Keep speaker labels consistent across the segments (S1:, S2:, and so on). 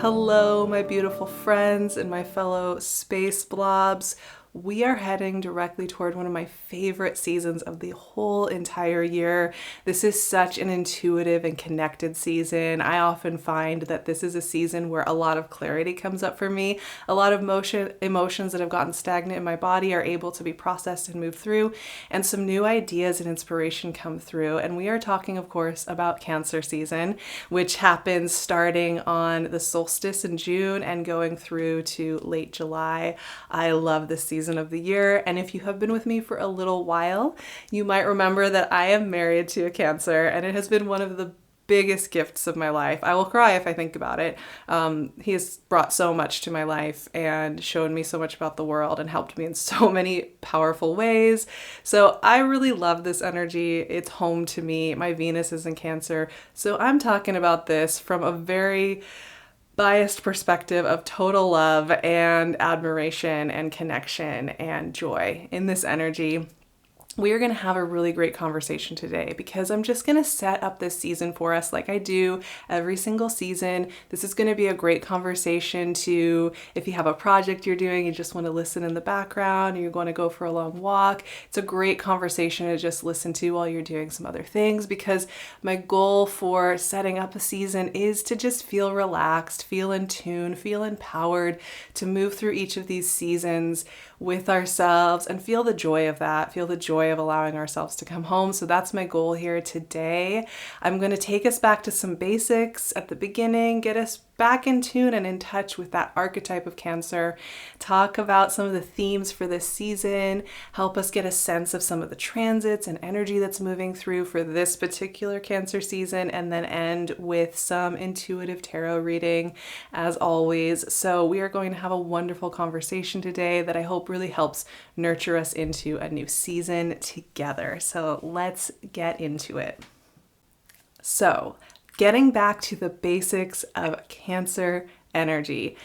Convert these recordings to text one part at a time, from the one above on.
S1: Hello, my beautiful friends and my fellow space blobs. We are heading directly toward one of my favorite seasons of the whole entire year. This is such an intuitive and connected season. I often find that this is a season where a lot of clarity comes up for me. A lot of emotions that have gotten stagnant in my body are able to be processed and moved through, and some new ideas and inspiration come through. And we are talking, of course, about Cancer season, which happens starting on the solstice in June and going through to late July. I love this season of the year, and if you have been with me for a little while, you might remember that I am married to a Cancer, and it has been one of the biggest gifts of my life. I will cry if I think about it. He has brought so much to my life and shown me so much about the world and helped me in so many powerful ways. So I really love this energy. It's home to me. My Venus is in Cancer. So I'm talking about this from a very biased perspective of total love and admiration and connection and joy in this energy. We are going to have a really great conversation today because I'm just going to set up this season for us like I do every single season. This is going to be a great conversation to, if you have a project you're doing, you just want to listen in the background, or you're going to go for a long walk. It's a great conversation to just listen to while you're doing some other things, because my goal for setting up a season is to just feel relaxed, feel in tune, feel empowered to move through each of these seasons with ourselves and feel the joy of that, feel the joy of allowing ourselves to come home. So that's my goal here today. I'm going to take us back to some basics at the beginning, get us back in tune and in touch with that archetype of Cancer, talk about some of the themes for this season, help us get a sense of some of the transits and energy that's moving through for this particular Cancer season, and then end with some intuitive tarot reading as always. So we are going to have a wonderful conversation today that I hope really helps nurture us into a new season together. So let's get into it. So, getting back to the basics of Cancer energy.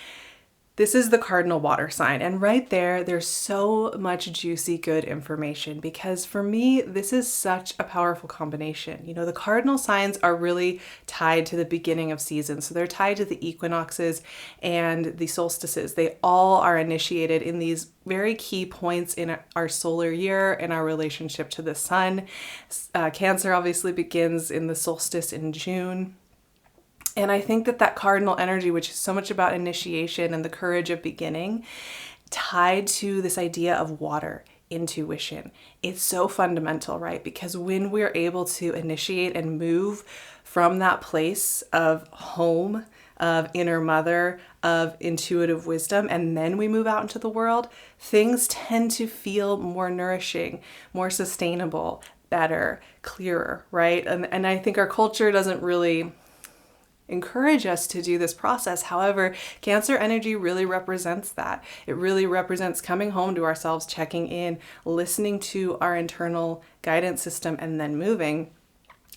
S1: This is the cardinal water sign, and right there's so much juicy, good information, because for me, this is such a powerful combination. You know, the cardinal signs are really tied to the beginning of seasons. So they're tied to the equinoxes and the solstices. They all are initiated in these very key points in our solar year and our relationship to the sun. Cancer obviously begins in the solstice in June. And I think that cardinal energy, which is so much about initiation and the courage of beginning, tied to this idea of water, intuition. It's so fundamental, right? Because when we're able to initiate and move from that place of home, of inner mother, of intuitive wisdom, and then we move out into the world, things tend to feel more nourishing, more sustainable, better, clearer, right? And I think our culture doesn't really encourage us to do this process. However, Cancer energy really represents that. It really represents coming home to ourselves, checking in, listening to our internal guidance system, and then moving.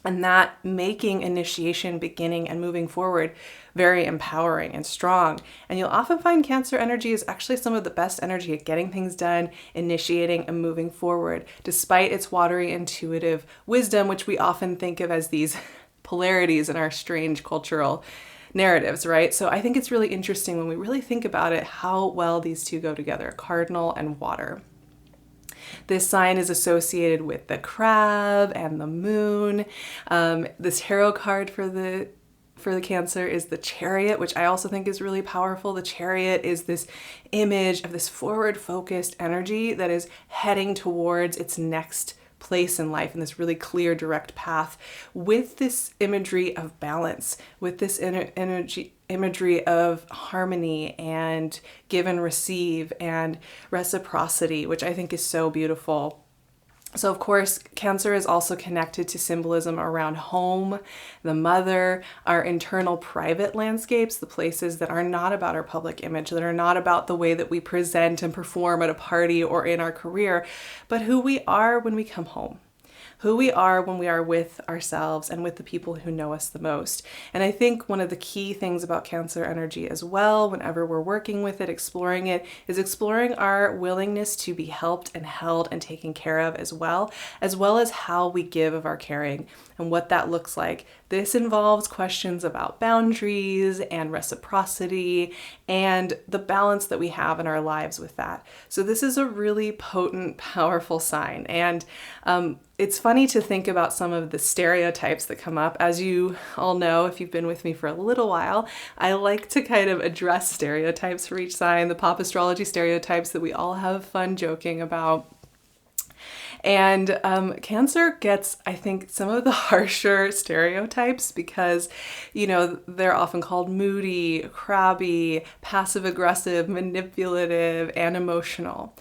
S1: And that making initiation, beginning, and moving forward very empowering and strong. And you'll often find Cancer energy is actually some of the best energy at getting things done, initiating, and moving forward, despite its watery, intuitive wisdom, which we often think of as these polarities in our strange cultural narratives, right? So I think it's really interesting when we really think about it, how well these two go together, cardinal and water. This sign is associated with the crab and the moon. The tarot card for the Cancer is the Chariot, which I also think is really powerful. The Chariot is this image of this forward-focused energy that is heading towards its next place in life, in this really clear, direct path, with this imagery of balance, with this imagery of harmony and give and receive and reciprocity, which I think is so beautiful. So of course, Cancer is also connected to symbolism around home, the mother, our internal private landscapes, the places that are not about our public image, that are not about the way that we present and perform at a party or in our career, but who we are when we come home. who we are when we are with ourselves and with the people who know us the most. And I think one of the key things about Cancer energy as well, whenever we're working with it, exploring it, is exploring our willingness to be helped and held and taken care of as well as how we give of our caring and what that looks like. This involves questions about boundaries and reciprocity and the balance that we have in our lives with that. So this is a really potent, powerful sign. And it's funny to think about some of the stereotypes that come up. As you all know, if you've been with me for a little while, I like to kind of address stereotypes for each sign, the pop astrology stereotypes that we all have fun joking about. And Cancer gets, I think, some of the harsher stereotypes because, they're often called moody, crabby, passive-aggressive, manipulative, and emotional.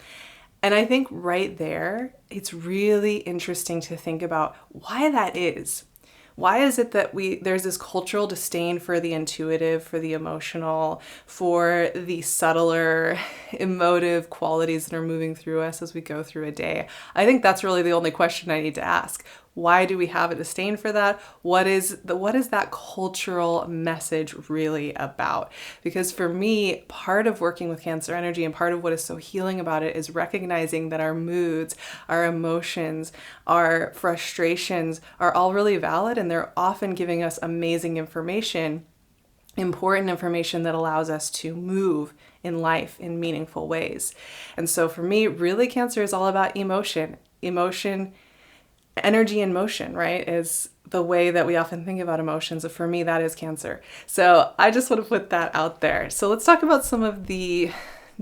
S1: And I think right there, it's really interesting to think about why that is. Why is it that there's this cultural disdain for the intuitive, for the emotional, for the subtler, emotive qualities that are moving through us as we go through a day? I think that's really the only question I need to ask. Why do we have a disdain for that? What is that cultural message really about? Because for me, part of working with Cancer energy and part of what is so healing about it is recognizing that our moods, our emotions, our frustrations are all really valid, and they're often giving us amazing information, important information that allows us to move in life in meaningful ways. And so for me, really Cancer is all about emotion. Energy in motion, right, is the way that we often think about emotions. And for me, that is Cancer. So I just want to put that out there. So let's talk about some of the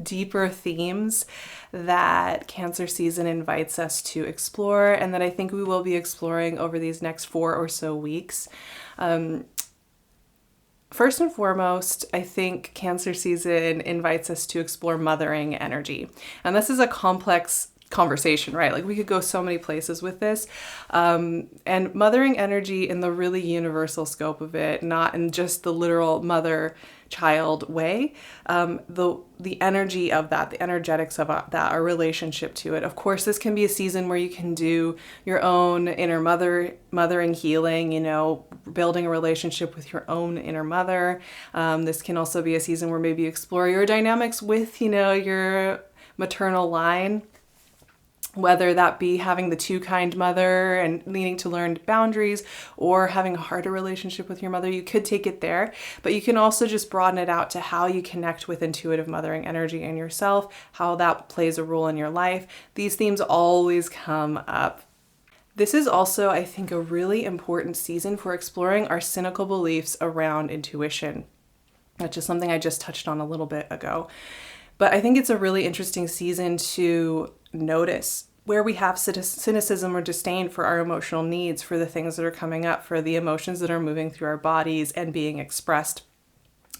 S1: deeper themes that Cancer season invites us to explore and that I think we will be exploring over these next 4 or so weeks. First and foremost, I think Cancer season invites us to explore mothering energy. And this is a complex conversation, right? Like we could go so many places with this. And mothering energy in the really universal scope of it, not in just the literal mother-child way. The energy of that, the energetics of that, our relationship to it. Of course, this can be a season where you can do your own inner mothering healing, building a relationship with your own inner mother. This can also be a season where maybe you explore your dynamics with, your maternal line. Whether that be having the too kind mother and needing to learn boundaries or having a harder relationship with your mother, you could take it there. But you can also just broaden it out to how you connect with intuitive mothering energy in yourself, how that plays a role in your life. These themes always come up. This is also, I think, a really important season for exploring our cynical beliefs around intuition, which is something I just touched on a little bit ago. But I think it's a really interesting season to notice where we have cynicism or disdain for our emotional needs, for the things that are coming up, for the emotions that are moving through our bodies and being expressed.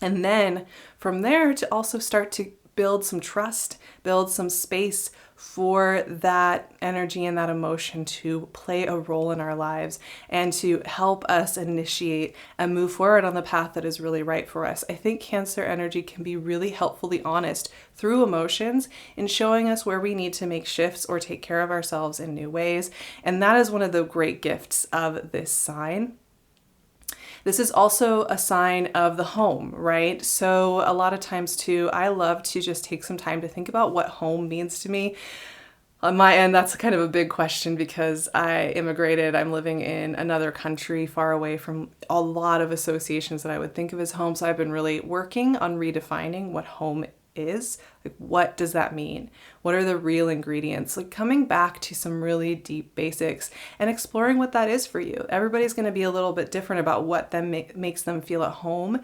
S1: And then from there to also start to build some trust, build some space for that energy and that emotion to play a role in our lives and to help us initiate and move forward on the path that is really right for us. I think Cancer energy can be really helpfully honest through emotions in showing us where we need to make shifts or take care of ourselves in new ways. And that is one of the great gifts of this sign. This is also a sign of the home, right? So a lot of times too, I love to just take some time to think about what home means to me. On my end, that's kind of a big question because I immigrated. I'm living in another country far away from a lot of associations that I would think of as home. So I've been really working on redefining what home is. Like, what does that mean? What are the real ingredients? Like coming back to some really deep basics and exploring what that is for you. Everybody's going to be a little bit different about what makes them feel at home.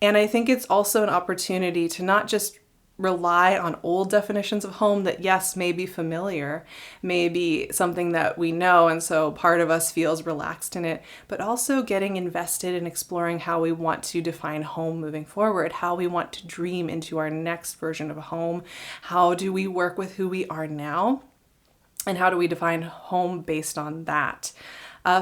S1: And I think it's also an opportunity to not just rely on old definitions of home that, yes, may be familiar, may be something that we know, and so part of us feels relaxed in it, but also getting invested in exploring how we want to define home moving forward, how we want to dream into our next version of a home, how do we work with who we are now, and how do we define home based on that.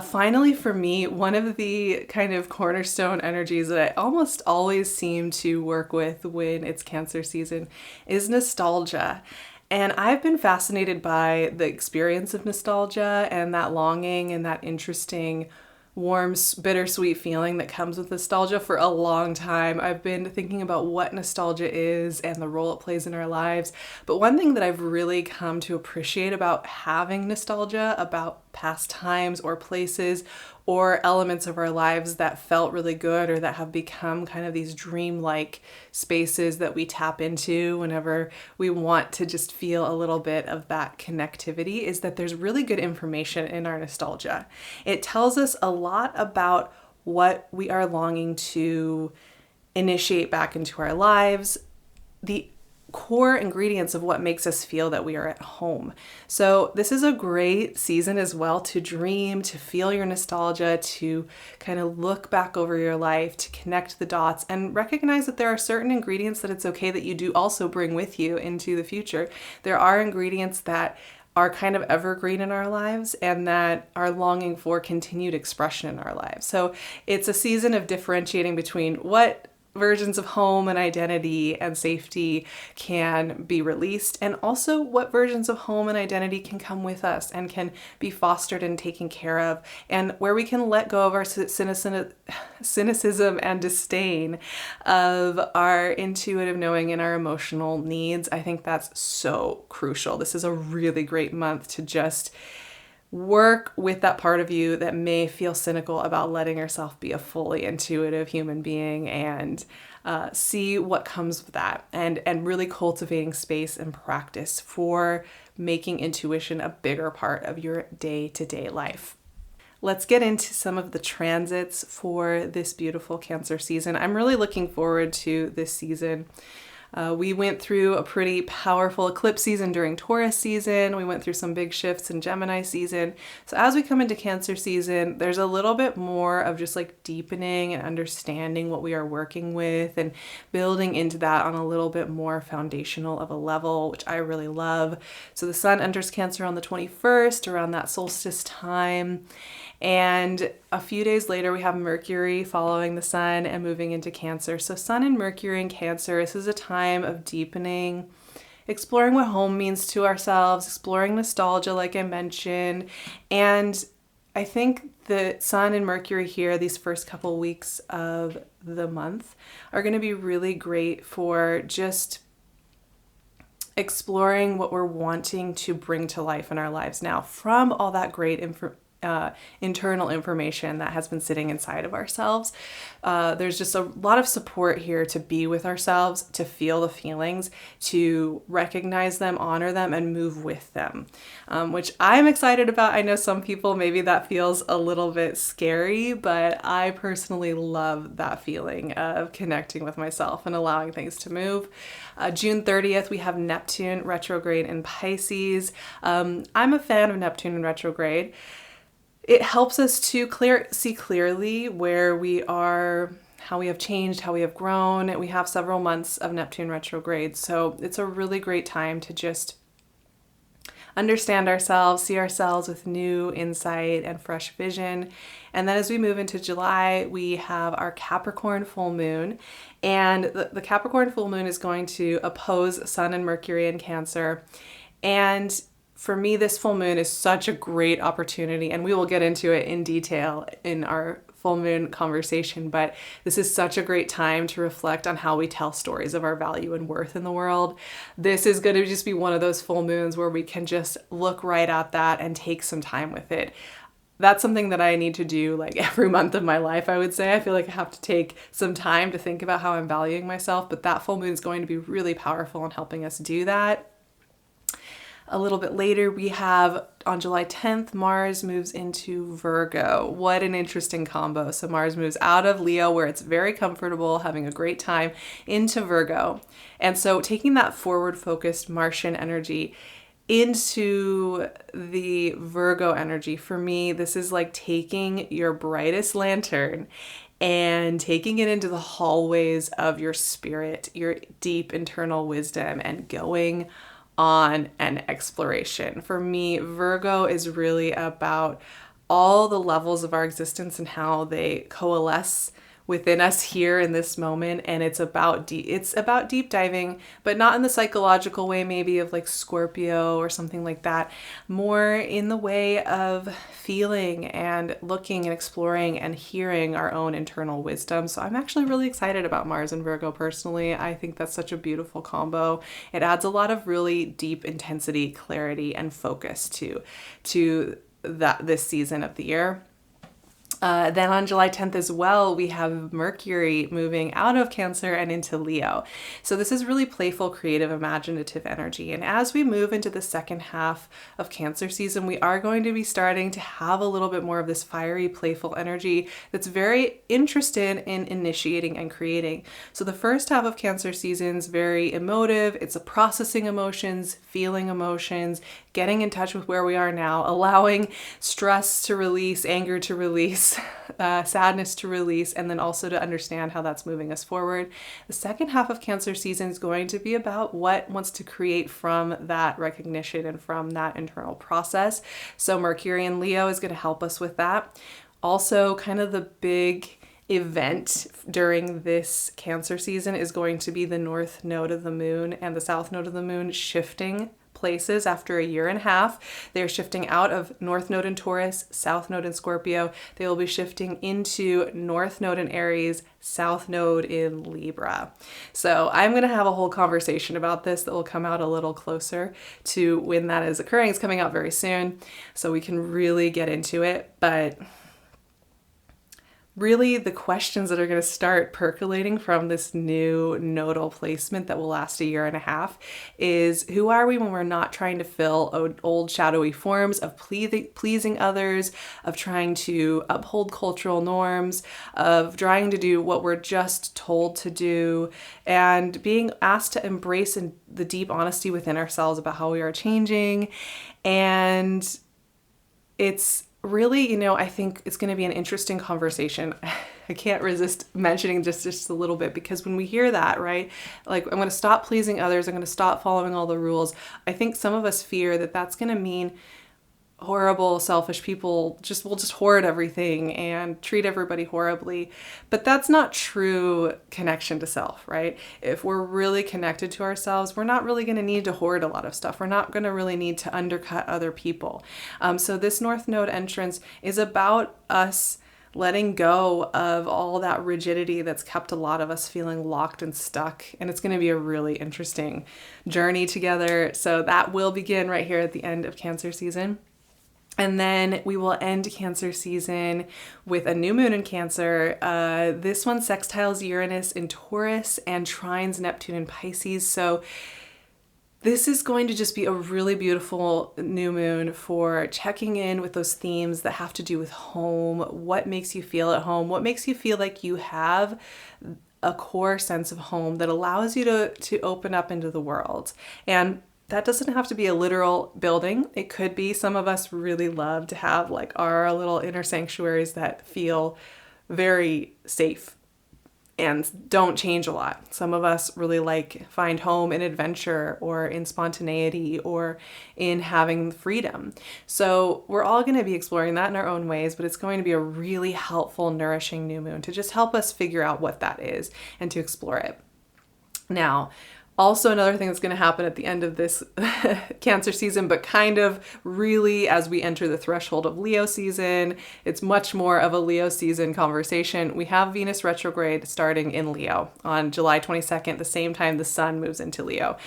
S1: Finally, for me, one of the kind of cornerstone energies that I almost always seem to work with when it's Cancer season is nostalgia. And I've been fascinated by the experience of nostalgia and that longing and that interesting, warm, bittersweet feeling that comes with nostalgia for a long time. I've been thinking about what nostalgia is and the role it plays in our lives. But one thing that I've really come to appreciate about having nostalgia about past times or places or elements of our lives that felt really good or that have become kind of these dreamlike spaces that we tap into whenever we want to just feel a little bit of that connectivity is that there's really good information in our nostalgia. It tells us a lot about what we are longing to initiate back into our lives, the core ingredients of what makes us feel that we are at home. So this is a great season as well to dream, to feel your nostalgia, to kind of look back over your life, to connect the dots and recognize that there are certain ingredients that it's okay that you do also bring with you into the future. There are ingredients that are kind of evergreen in our lives and that are longing for continued expression in our lives. So it's a season of differentiating between what versions of home and identity and safety can be released, and also what versions of home and identity can come with us and can be fostered and taken care of, and where we can let go of our cynicism and disdain of our intuitive knowing and our emotional needs. I think that's so crucial. This is a really great month to just work with that part of you that may feel cynical about letting yourself be a fully intuitive human being and see what comes with that, and really cultivating space and practice for making intuition a bigger part of your day-to-day life. Let's get into some of the transits for this beautiful Cancer season. I'm really looking forward to this season. We went through a pretty powerful eclipse season during Taurus season. We went through some big shifts in Gemini season. So as we come into Cancer season, there's a little bit more of just like deepening and understanding what we are working with and building into that on a little bit more foundational of a level, which I really love. So the sun enters Cancer on the 21st, around that solstice time. And a few days later, we have Mercury following the sun and moving into Cancer. So Sun and Mercury in Cancer, this is a time of deepening, exploring what home means to ourselves, exploring nostalgia, like I mentioned. And I think the Sun and Mercury here, these first couple weeks of the month, are going to be really great for just exploring what we're wanting to bring to life in our lives now from all that great internal information that has been sitting inside of ourselves. There's just a lot of support here to be with ourselves, to feel the feelings, to recognize them, honor them, and move with them, which I'm excited about. I know some people, maybe that feels a little bit scary, but I personally love that feeling of connecting with myself and allowing things to move. June 30th, we have Neptune retrograde in Pisces. I'm a fan of Neptune in retrograde. It helps us to see clearly where we are, how we have changed, how we have grown. We have several months of Neptune retrograde, so it's a really great time to just understand ourselves, see ourselves with new insight and fresh vision. And then as we move into July, we have our Capricorn full moon. And the Capricorn full moon is going to oppose Sun and Mercury in Cancer. And for me, this full moon is such a great opportunity, and we will get into it in detail in our full moon conversation, but this is such a great time to reflect on how we tell stories of our value and worth in the world. This is going to just be one of those full moons where we can just look right at that and take some time with it. That's something that I need to do like every month of my life, I would say. I feel like I have to take some time to think about how I'm valuing myself, but that full moon is going to be really powerful in helping us do that. A little bit later, we have on July 10th, Mars moves into Virgo. What an interesting combo. So Mars moves out of Leo, where it's very comfortable, having a great time, into Virgo. And so taking that forward-focused Martian energy into the Virgo energy, for me, this is like taking your brightest lantern and taking it into the hallways of your spirit, your deep internal wisdom, and going on an exploration. For me, Virgo is really about all the levels of our existence and how they coalesce within us here in this moment, and it's about deep diving, but not in the psychological way maybe of like Scorpio or something like that, more in the way of feeling and looking and exploring and hearing our own internal wisdom. So I'm actually really excited about Mars and Virgo personally. I think that's such a beautiful combo. It adds a lot of really deep intensity, clarity, and focus to this season of the year. Then on July 10th as well, we have Mercury moving out of Cancer and into Leo. So this is really playful, creative, imaginative energy. And as we move into the second half of Cancer season, we are going to be starting to have a little bit more of this fiery, playful energy that's very interested in initiating and creating. So the first half of Cancer season is very emotive. It's a processing emotions, feeling emotions, getting in touch with where we are now, allowing stress to release, anger to release, sadness to release, and then also to understand how that's moving us forward. The second half of Cancer season is going to be about what wants to create from that recognition and from that internal process. So Mercury in Leo is going to help us with that. Also, kind of the big event during this Cancer season is going to be the North Node of the Moon and the South Node of the Moon shifting places after a year and a half. They're shifting out of North Node in Taurus, South Node in Scorpio. They will be shifting into North Node in Aries, South Node in Libra. So I'm going to have a whole conversation about this that will come out a little closer to when that is occurring. It's coming out very soon, so we can really get into it. But really, the questions that are going to start percolating from this new nodal placement that will last a year and a half is, who are we when we're not trying to fill old shadowy forms of pleasing others, of trying to uphold cultural norms, of trying to do what we're just told to do, and being asked to embrace the deep honesty within ourselves about how we are changing. And it's really, I think it's going to be an interesting conversation. I can't resist mentioning just a little bit, because when we hear that, right, like, I'm going to stop pleasing others, I'm going to stop following all the rules. I think some of us fear that that's going to mean horrible, selfish people will just hoard everything and treat everybody horribly. But that's not true connection to self, right? If we're really connected to ourselves, we're not really going to need to hoard a lot of stuff. We're not going to really need to undercut other people. So this North Node entrance is about us letting go of all that rigidity that's kept a lot of us feeling locked and stuck. And it's going to be a really interesting journey together. So that will begin right here at the end of Cancer season. And then we will end Cancer season with a new moon in Cancer. This one sextiles Uranus in Taurus and trines Neptune in Pisces. So this is going to just be a really beautiful new moon for checking in with those themes that have to do with home. What makes you feel at home? What makes you feel like you have a core sense of home that allows you to open up into the world? And that doesn't have to be a literal building. It could be, some of us really love to have like our little inner sanctuaries that feel very safe and don't change a lot. Some of us really find home in adventure or in spontaneity or in having freedom. So we're all going to be exploring that in our own ways, but it's going to be a really helpful, nourishing new moon to just help us figure out what that is and to explore it. Now, also, another thing that's going to happen at the end of this Cancer season, but kind of really as we enter the threshold of Leo season, it's much more of a Leo season conversation. We have Venus retrograde starting in Leo on July 22nd, the same time the sun moves into Leo.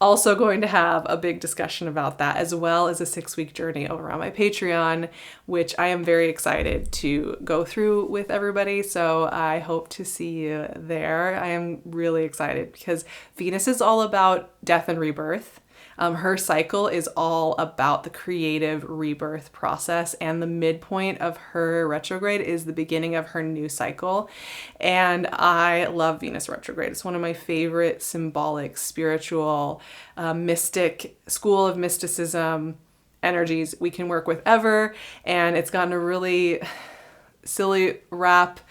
S1: Also going to have a big discussion about that, as well as a 6-week journey over on my Patreon, which I am very excited to go through with everybody. So I hope to see you there. I am really excited because Venus is all about death and rebirth. Her cycle is all about the creative rebirth process, and the midpoint of her retrograde is the beginning of her new cycle. And I love Venus retrograde. It's one of my favorite symbolic, spiritual, mystic, school of mysticism energies we can work with ever. And it's gotten a really silly rap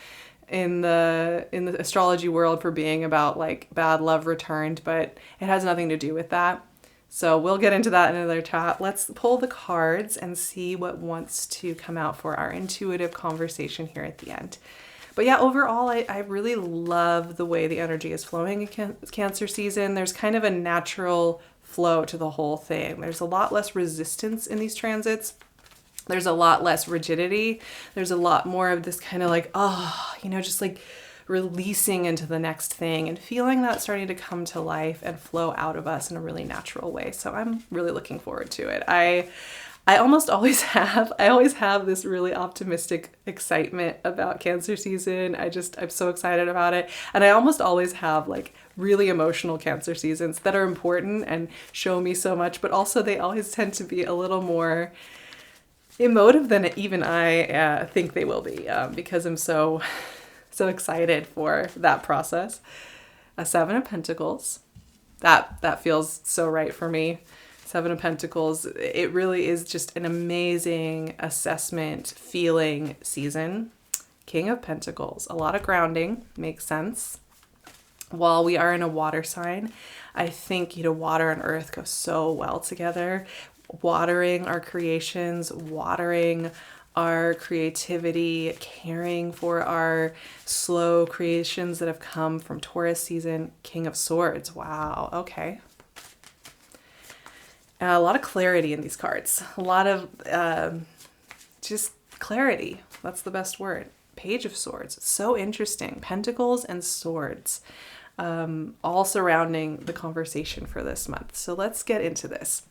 S1: in the astrology world for being about bad love returned, but it has nothing to do with that. So we'll get into that in another chat. Let's pull the cards and see what wants to come out for our intuitive conversation here at the end. But yeah, overall, I really love the way the energy is flowing in Cancer season. There's kind of a natural flow to the whole thing. There's a lot less resistance in these transits. There's a lot less rigidity. There's a lot more of this kind of like, just like releasing into the next thing and feeling that starting to come to life and flow out of us in a really natural way. So I'm really looking forward to it. I almost always have, this really optimistic excitement about Cancer season. I'm so excited about it. And I almost always have like really emotional Cancer seasons that are important and show me so much, but also they always tend to be a little more emotive than even I think they will be, because I'm so excited for that process. A Seven of Pentacles, that feels so right for me. Seven of Pentacles, it really is just an amazing assessment feeling season. King of Pentacles, a lot of grounding, makes sense. While we are in a water sign, I think, water and earth go so well together. Watering our creations, watering our creativity, caring for our slow creations that have come from Taurus season. King of Swords. Wow. Okay. A lot of clarity in these cards. A lot of just clarity. That's the best word. Page of Swords. So interesting. Pentacles and swords. All surrounding the conversation for this month. So let's get into this.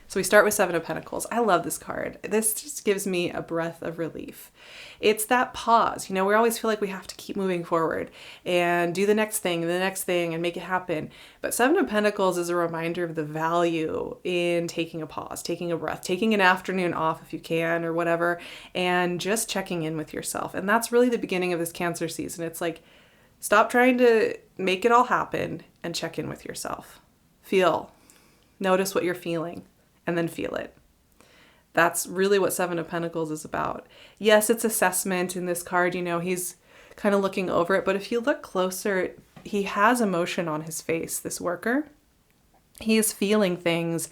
S1: So we start with Seven of Pentacles. I love this card. This just gives me a breath of relief. It's that pause. We always feel like we have to keep moving forward and do the next thing and make it happen. But Seven of Pentacles is a reminder of the value in taking a pause, taking a breath, taking an afternoon off if you can or whatever, and just checking in with yourself. And that's really the beginning of this Cancer season. It's like, stop trying to make it all happen and check in with yourself. Feel, notice what you're feeling. And then feel it. That's really what Seven of Pentacles is about. Yes, it's assessment in this card. He's kind of looking over it. But if you look closer, he has emotion on his face, this worker. He is feeling things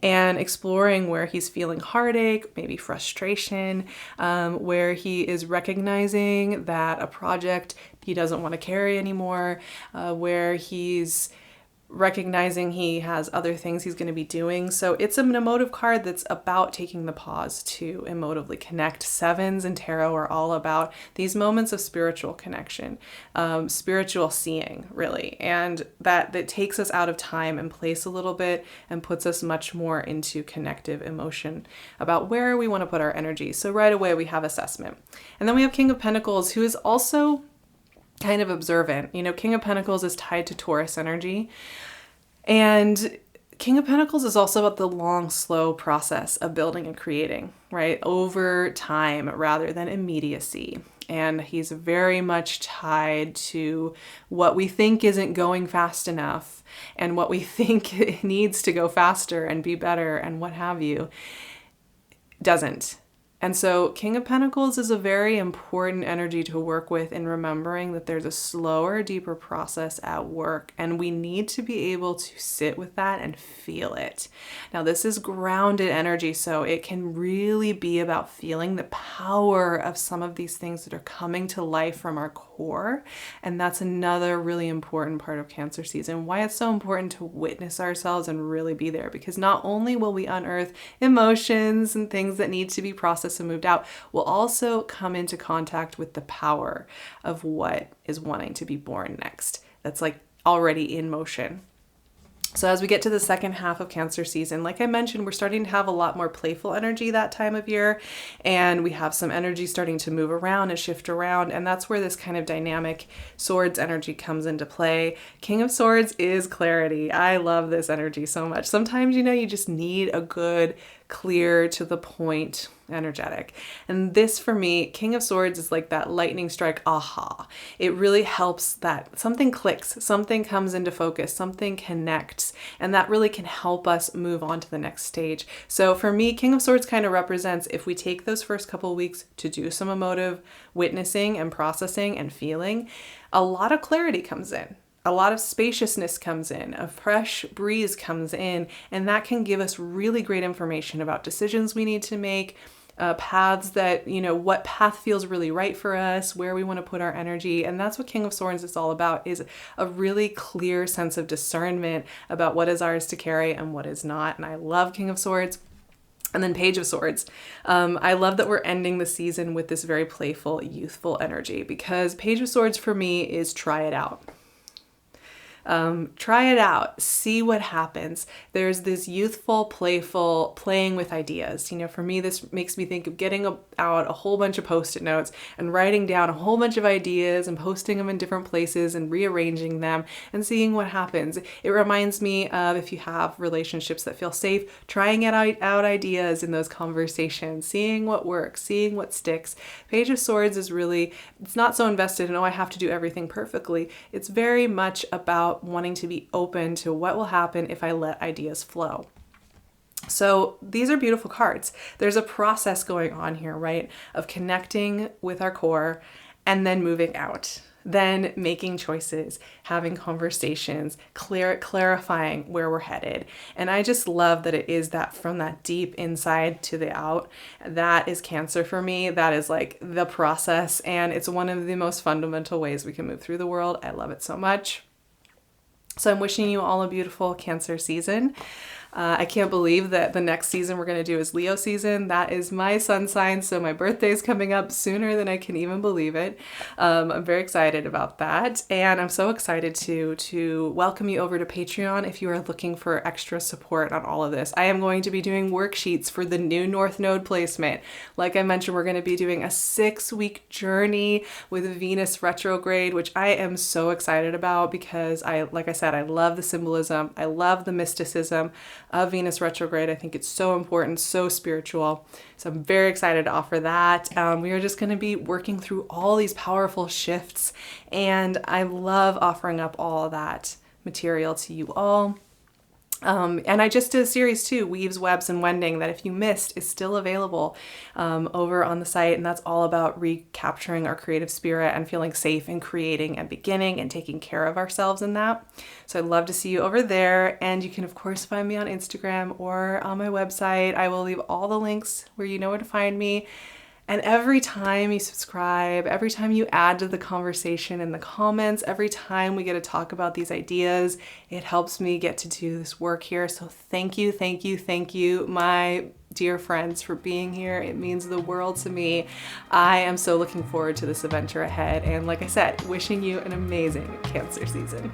S1: and exploring where he's feeling heartache, maybe frustration, where he is recognizing that a project he doesn't want to carry anymore, where he's recognizing he has other things he's going to be doing. So it's an emotive card that's about taking the pause to emotively connect. Sevens and tarot are all about these moments of spiritual connection, spiritual seeing, really. And that takes us out of time and place a little bit and puts us much more into connective emotion about where we want to put our energy. So right away we have assessment. And then we have King of Pentacles, who is also kind of observant. King of Pentacles is tied to Taurus energy. And King of Pentacles is also about the long, slow process of building and creating, right? Over time rather than immediacy. And he's very much tied to what we think isn't going fast enough and what we think needs to go faster and be better and what have you, doesn't. And so King of Pentacles is a very important energy to work with in remembering that there's a slower, deeper process at work, and we need to be able to sit with that and feel it. Now, this is grounded energy, so it can really be about feeling the power of some of these things that are coming to life from our core. And that's another really important part of Cancer season, why it's so important to witness ourselves and really be there, because not only will we unearth emotions and things that need to be processed and moved out, will also come into contact with the power of what is wanting to be born next. That's like already in motion. So as we get to the second half of Cancer season, like I mentioned, we're starting to have a lot more playful energy that time of year, and we have some energy starting to move around and shift around, and that's where this kind of dynamic swords energy comes into play. King of Swords is clarity. I love this energy so much. Sometimes, you just need a good, clear, to the point energetic. And this for me, King of Swords is like that lightning strike aha. It really helps that something clicks, something comes into focus, something connects, and that really can help us move on to the next stage. So for me, King of Swords kind of represents, if we take those first couple of weeks to do some emotive witnessing and processing and feeling, a lot of clarity comes in. A lot of spaciousness comes in, a fresh breeze comes in, and that can give us really great information about decisions we need to make, paths that, what path feels really right for us, where we want to put our energy. And that's what King of Swords is all about, is a really clear sense of discernment about what is ours to carry and what is not. And I love King of Swords. And then Page of Swords. I love that we're ending the season with this very playful, youthful energy, because Page of Swords for me is try it out. Try it out, see what happens. There's this youthful, playful playing with ideas. For me, this makes me think of getting out a whole bunch of Post-it notes and writing down a whole bunch of ideas and posting them in different places and rearranging them and seeing what happens. It reminds me of, if you have relationships that feel safe, trying out ideas in those conversations, seeing what works, seeing what sticks. Page of Swords is really, it's not so invested in, oh, I have to do everything perfectly. It's very much about wanting to be open to what will happen if I let ideas flow. So these are beautiful cards. There's a process going on here, right? Of connecting with our core and then moving out, then making choices, having conversations, clarifying where we're headed. And I just love that it is that from that deep inside to the out. That is Cancer for me. That is like the process. And it's one of the most fundamental ways we can move through the world. I love it so much. So I'm wishing you all a beautiful Cancer season. I can't believe that the next season we're going to do is Leo season. That is my sun sign, so my birthday is coming up sooner than I can even believe it. I'm very excited about that, and I'm so excited to welcome you over to Patreon if you are looking for extra support on all of this. I am going to be doing worksheets for the new North Node placement. Like I mentioned, we're going to be doing a 6-week journey with Venus retrograde, which I am so excited about because like I said, I love the symbolism. I love the mysticism of Venus retrograde. I think it's so important, so spiritual. So I'm very excited to offer that. We are just going to be working through all these powerful shifts, and I love offering up all of that material to you all. And I just did a series too, Weaves, Webs, and Wending, that if you missed is still available over on the site. And that's all about recapturing our creative spirit and feeling safe in creating and beginning and taking care of ourselves in that. So I'd love to see you over there. And you can, of course, find me on Instagram or on my website. I will leave all the links where you know where to find me. And every time you subscribe, every time you add to the conversation in the comments, every time we get to talk about these ideas, it helps me get to do this work here. So thank you, thank you, thank you, my dear friends, for being here. It means the world to me. I am so looking forward to this adventure ahead. And like I said, wishing you an amazing Cancer season.